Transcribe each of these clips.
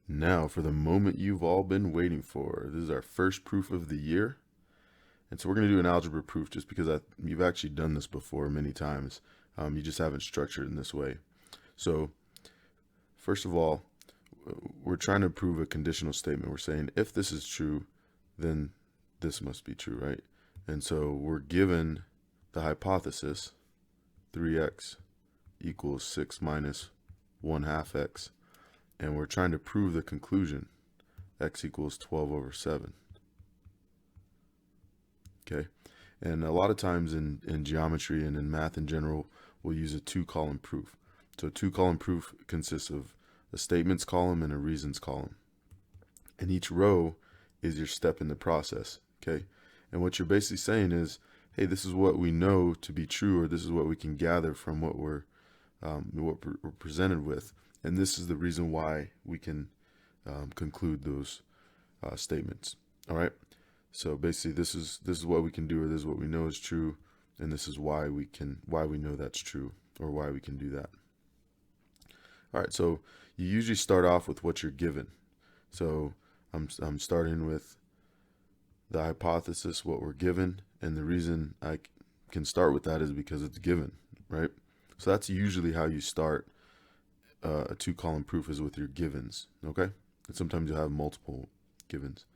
Now for the moment you've all been waiting for. This is our first proof of the year. And so we're going to do an algebra proof just because you've actually done this before many times. You just haven't structured it in this way. So first of all, we're trying to prove a conditional statement. We're saying if this is true, then this must be true, right? And so we're given the hypothesis 3x equals 6 minus 1/2 x. And we're trying to prove the conclusion, x equals 12 over 7. Okay, and a lot of times in geometry and in math in general, we'll use a two-column proof. So a two-column proof consists of a statements column and a reasons column. And each row is your step in the process, okay? And what you're basically saying is, hey, this is what we know to be true, or this is what we can gather from what we're presented with. And this is the reason why we can conclude those statements. All right. So basically, this is what we can do, or this is what we know is true, and this is why we know that's true, or why we can do that. All right. So you usually start off with what you're given. So I'm starting with the hypothesis, what we're given, and the reason I can start with that is because it's given, right? So that's usually how you start a two-column proof, is with your givens, okay? And sometimes you'll have multiple givens.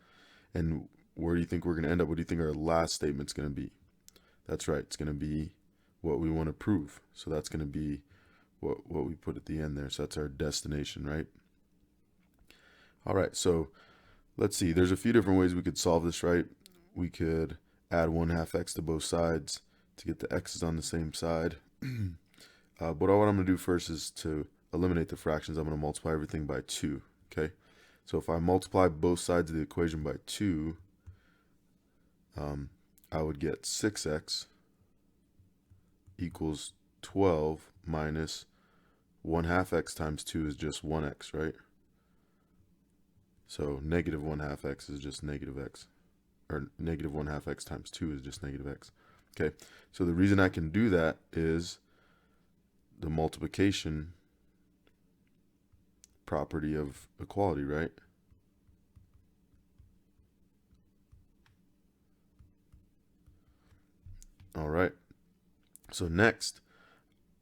And where do you think we're going to end up? What do you think our last statement's going to be? That's right, it's going to be what we want to prove. So that's going to be what we put at the end there. So that's our destination, right? All right, so let's see. There's a few different ways we could solve this, right? We could add 1/2 x to both sides to get the x's on the same side. But what I'm going to do first is to eliminate the fractions. I'm going to multiply everything by 2, okay? So if I multiply both sides of the equation by 2, I would get 6x equals 12 minus 1/2 x times 2 is just 1x, right? So negative 1/2 x is just negative x, or negative 1/2 x times 2 is just negative x. Okay, so the reason I can do that is the multiplication property of equality, right? All right, so next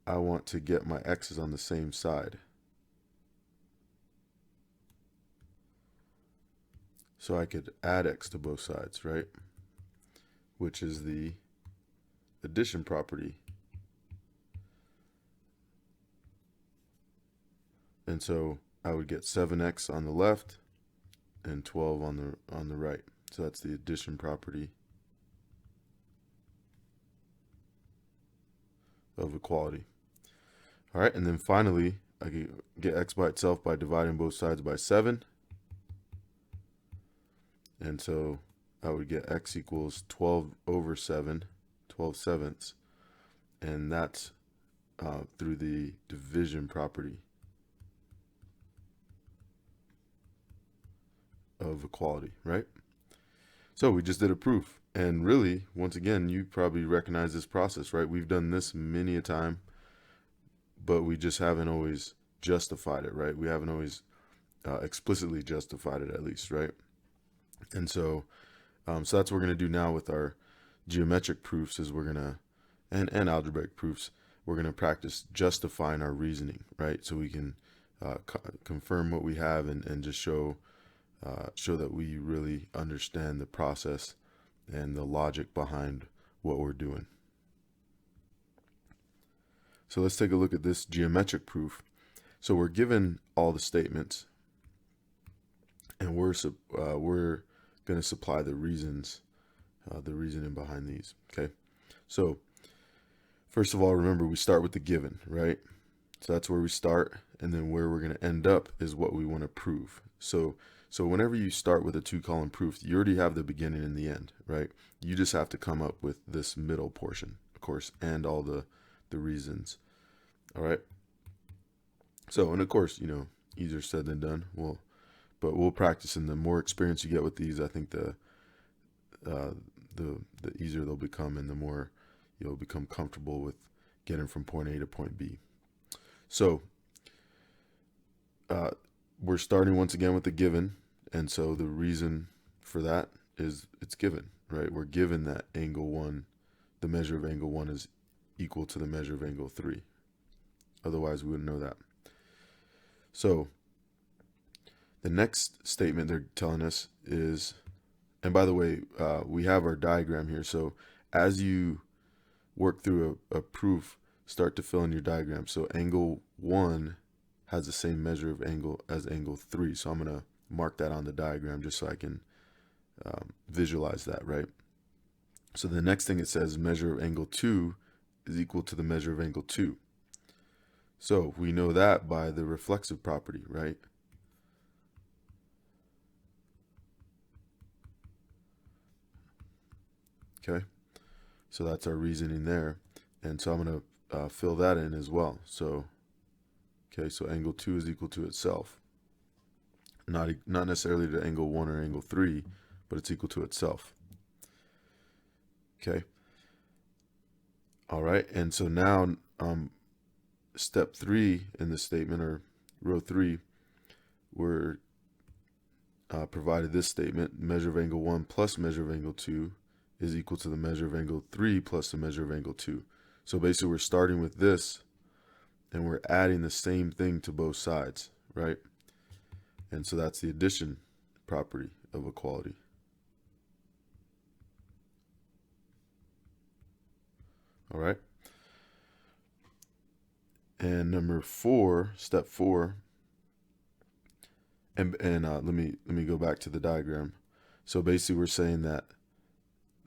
I want to get my x's on the same side. So I could add x to both sides, right? Which is the addition property. And so I would get 7x on the left and 12 on the right. So that's the addition property of equality. All right, and then finally, I can get x by itself by dividing both sides by 7. And so I would get x equals 12 over 7, 12 sevenths. And that's through the division property of equality, right? So we just did a proof. And really, once again, you probably recognize this process, right? We've done this many a time, but we just haven't always justified it, right? We haven't always explicitly justified it, at least, right? And so so that's what we're going to do now with our geometric proofs, is we're going to, and algebraic proofs, we're going to practice justifying our reasoning, right? So we can confirm what we have and just show that we really understand the process and the logic behind what we're doing. So let's take a look at this geometric proof. So we're given all the statements, and we're going to supply the reasons, the reasoning behind these. Okay, so first of all, remember we start with the given, right? So that's where we start, and then where we're going to end up is what we want to prove. So whenever you start with a two-column proof, you already have the beginning and the end, right? You just have to come up with this middle portion, of course, and all the reasons. All right. So, and of course, you know, easier said than done. But we'll practice, and the more experience you get with these, I think the easier they'll become, and the more you'll become comfortable with getting from point A to point B. So we're starting once again with the given, and so the reason for that is it's given, right? We're given that angle 1, the measure of angle 1 is equal to the measure of angle 3. Otherwise, we wouldn't know that. So the next statement they're telling us is, and by the way, we have our diagram here. So as you work through a proof, start to fill in your diagram. So angle 1 has the same measure of angle as angle 3. So I'm going to mark that on the diagram just so I can visualize that, right? So the next thing it says, measure of angle 2 is equal to the measure of angle 2. So we know that by the reflexive property, right? Okay, so that's our reasoning there. And so I'm going to fill that in as well. So, okay, so angle 2 is equal to itself. Not necessarily to angle 1 or angle 3, but it's equal to itself. Okay. All right, and so now step 3 in the statement, or row 3, we're provided this statement: measure of angle 1 plus measure of angle 2 is equal to the measure of angle 3 plus the measure of angle 2. So basically we're starting with this and we're adding the same thing to both sides, right? And so that's the addition property of equality. All right. And number 4, step 4, and let me go back to the diagram. So basically we're saying that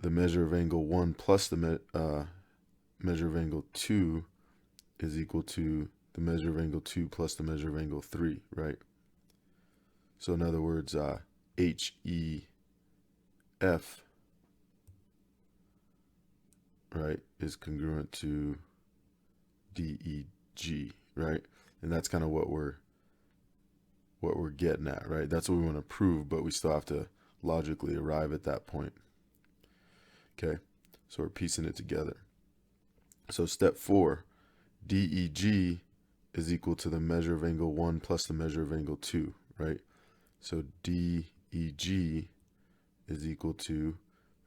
the measure of angle 1 plus the measure of angle 2 is equal to the measure of angle 2 plus the measure of angle 3, right? So in other words, HEF, right, is congruent to DEG, right? And that's kind of what we're getting at, right? That's what we want to prove, but we still have to logically arrive at that point. Okay, so we're piecing it together. So step 4, DEG is equal to the measure of angle 1 plus the measure of angle 2, right? So DEG is equal to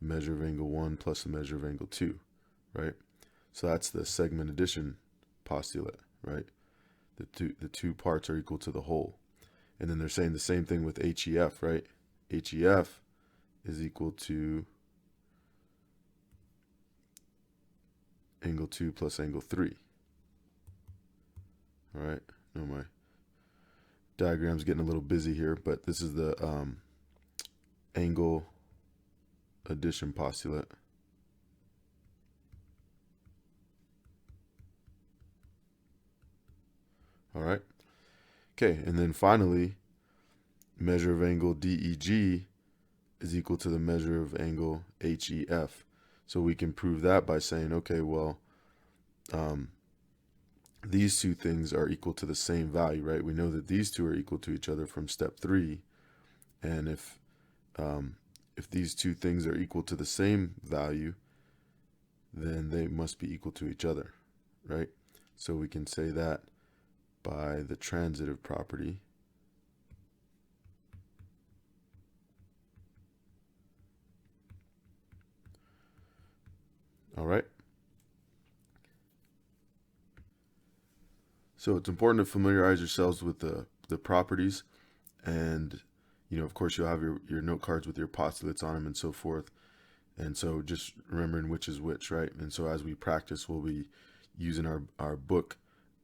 the measure of angle 1 plus the measure of angle 2, right? So that's the segment addition postulate, right? The two parts are equal to the whole. And then they're saying the same thing with HEF, right? HEF is equal to angle 2 plus angle 3. All right, no, my diagram's getting a little busy here, but this is the angle addition postulate. All right. Okay, and then finally, measure of angle DEG is equal to the measure of angle HEF. So we can prove that by saying, okay, well, these two things are equal to the same value, right? We know that these two are equal to each other from step 3. And if these two things are equal to the same value, then they must be equal to each other, right? So we can say that by the transitive property. All right. So it's important to familiarize yourselves with the properties, and of course you'll have your note cards with your postulates on them and so forth. And so just remembering which is which, right? And so as we practice, we'll be using our book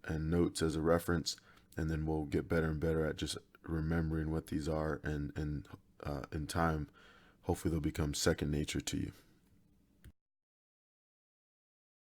and notes as a reference, and then we'll get better and better at just remembering what these are, and in time, hopefully they'll become second nature to you.